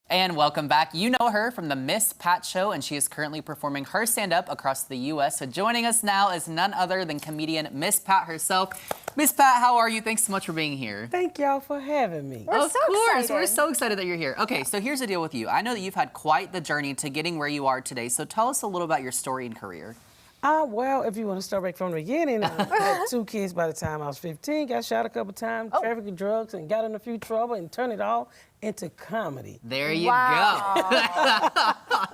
And welcome back. You know her from the Miss Pat Show, and she is currently performing her stand-up across the U.S. So joining us now is none other than comedian Miss Pat herself. Miss Pat, how are you? Thanks so much for being here. Thank y'all for having me. Of course, we're so excited that you're here. Okay, so here's the deal with you. I know that you've had quite the journey to getting where you are today, so tell us a little about your story and career. Well, if you want to start back from the beginning, I had 2 kids by the time I was 15, got shot a couple times, trafficking drugs, and got in a few trouble, and turned it all into comedy. There you go.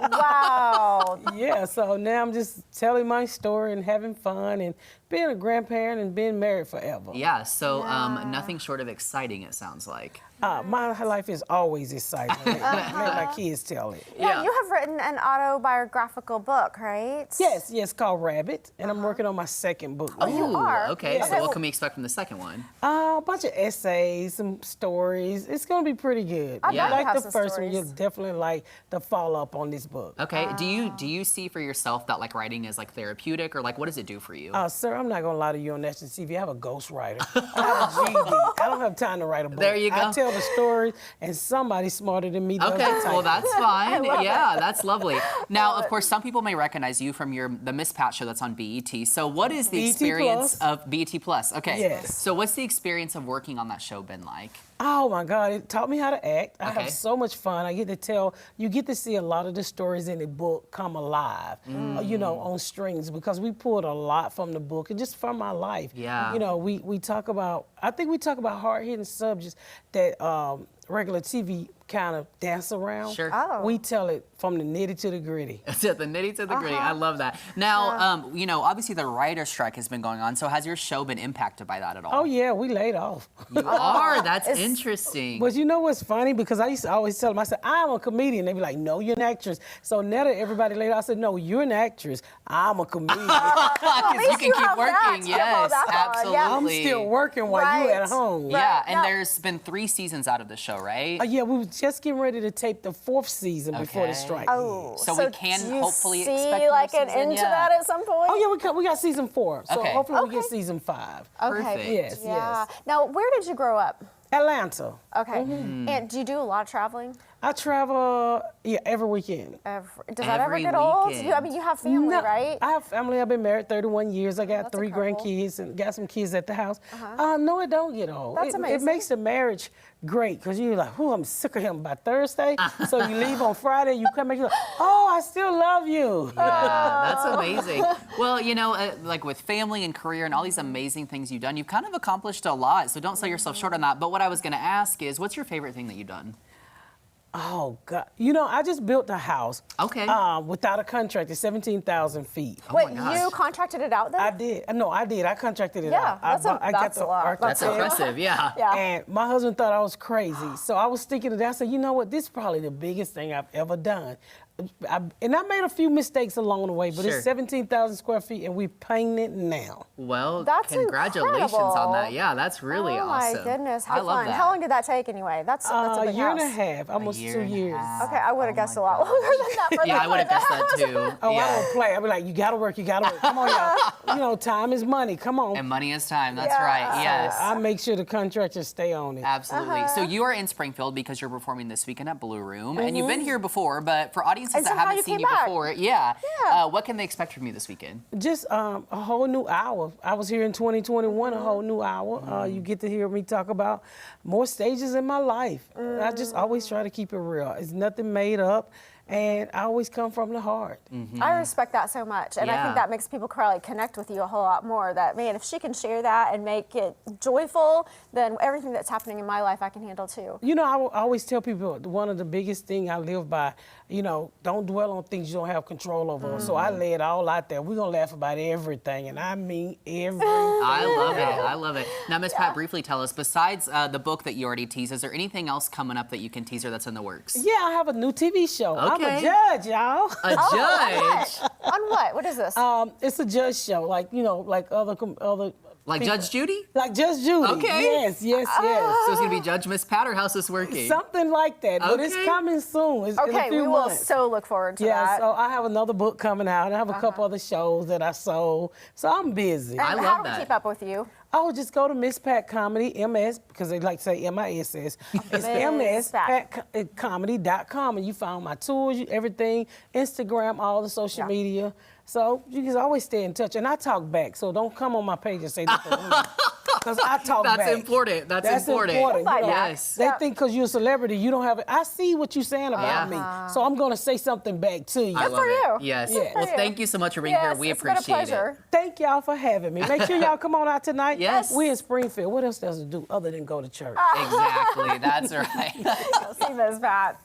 Wow. Yeah, so now I'm just telling my story and having fun and being a grandparent and being married forever. Yeah, so nothing short of exciting, it sounds like. My life is always exciting. Make my kids tell it. Yeah, you have written an autobiographical book, right? Yes, called Rabbit, and I'm working on my 2nd book. Oh, you are? Okay, Yeah. so what can we expect from the second one? A bunch of essays, some stories. It's gonna be pretty good. I If you like have the some first one, stories. you'll definitely like the follow-up on this book. Okay, do you see for yourself that like writing is like therapeutic, or like what does it do for you? Sir, I'm not gonna lie to you on national TV. I have a ghostwriter. I have a GED. I don't have time to write a book. There you go. I tell the stories, and somebody smarter than me does Okay, the well typing. that's fine. Yeah, that's lovely. Now, of course, some people may recognize you from the Miss Pat Show that's on BET. So, what is the BET experience Plus. of BET Plus? Okay. Yes. So, what's the experience of working on that show been like? Oh my God, it taught me how to act. I Okay. have so much fun. I get to tell, you get to see a lot of the stories in the book come alive, you know, on strings, because we pulled a lot from the book and just from my life. Yeah. You know, we talk about, I think we talk about hard-hitting subjects that regular TV kind of dance around. Sure. Oh. We tell it from the nitty to the gritty. To the nitty to the gritty. I love that. Now, you know, obviously the writer's strike has been going on. So, has your show been impacted by that at all? Oh yeah, we laid off. You are? That's interesting. But you know what's funny? Because I used to always tell them, I said, I'm a comedian. They be like, no, you're an actress. So now that everybody laid off, I said, no, you're an actress. I'm a comedian. Because you can keep working. Yes, absolutely. I'm still working while you at home. Yeah, and No. there's been 3 seasons out of the show, right? Yeah, we were just getting ready to tape the 4th season before the Okay. strike. Oh, So we can do you hopefully see expect more like an season? end to Yeah. that at some point? Oh yeah, we got season 4. So Okay. hopefully we get Okay. season 5. Perfect. Okay. Yes, Yeah. yes. Now, where did you grow up? Atlanta. Okay. And do you do a lot of traveling? I travel every weekend. Does that ever Every get old? weekend. I mean, you have family, No, right? I have family. I've been married 31 years. I got That's 3 incredible. grandkids and got some kids at the house. No, it don't get old. That's It amazing. makes the marriage great because you're like, oh, I'm sick of him by Thursday. So you leave on Friday, you come back, you're like, oh, I still love you. Yeah, that's amazing. Well, you know, like with family and career and all these amazing things you've done, you've kind of accomplished a lot. So don't sell yourself short on that. But what I was going to ask is, what's your favorite thing that you've done? Oh, God. You know, I just built a house. Okay. Without a contract. It's 17,000 feet. Wait, my gosh. you contracted it out then? I did. No, I did. I contracted it Yeah, out. that's a lot. That's architect. impressive, yeah. Yeah. And my husband thought I was crazy. So I was thinking of that. I said, you know what? This is probably the biggest thing I've ever done. And I made a few mistakes along the way, but Sure. it's 17,000 square feet, and we painting it now. Well, That's congratulations on incredible. that. Yeah, that's really oh awesome. my goodness, I how love fun. that. How long did that take anyway? That's a A big year house. and a half, almost year 2 and a years. half. Okay, I would have Oh guessed my a lot longer than that. For Yeah, the I would have guessed that too. Oh, I yeah. don't play. I'd be like, you gotta work, you gotta work. Come on, y'all. You know, time is money. Come on. And money is time. That's Yeah. right. Yes. I make sure the contractors stay on it. Absolutely. So you are in Springfield because you're performing this weekend at Blue Room, and you've been here before. But for audiences And that somehow haven't you seen came you back. before, what can they expect from you this weekend? Just a whole new hour. I was here in 2021, a whole new hour. You get to hear me talk about more stages in my life. I just always try to keep it real. It's nothing made up. And I always come from the heart. I respect that so much, and I Yeah. think that makes people probably connect with you a whole lot more. That, man, if she can share that and make it joyful, then everything that's happening in my life I can handle too. You know, I always tell people one of the biggest things I live by, you know, don't dwell on things you don't have control over. So I lay it all out there. We're going to laugh about everything, and I mean everything. I love it. I love it. Now, Miss Pat, briefly tell us, besides the book that you already teased, is there anything else coming up that you can tease her that's in the works? Yeah, I have a new TV show. I'm a Okay. judge, y'all. A judge? On what? What is this? It's a judge show, like, you know, like other Like people. Judge Judy? Like Judge Judy. Okay. Yes. So it's going to be Judge Miss Pat, or how's this working? Something like that, but it's Okay. coming soon. It's in a okay, few we will months. so look forward to Yeah, that. so I have another book coming out. I have a couple other shows that I sold. So I'm busy. and I love how do that. we keep up with you? Oh, just go to Miss Pat Comedy, MS, because they like to say MISS. It's MSPatComedy.com, and you found my tours, everything, Instagram, all the social media. So you can always stay in touch. And I talk back, so don't come on my page and say nothing. Because I talk back. That's important. That's important. You know, Yes. They think because you're a celebrity, you don't have it. I see what you're saying about me, so I'm going to say something back to you. I love for it. you. Yes. Good for Well, you. thank you so much for being here. We it's been a appreciate pleasure. it. Thank y'all for having me. Make sure y'all come on out tonight. Yes. We in Springfield. What else does it do other than go to church? Exactly. That's right. See Ms. Pat.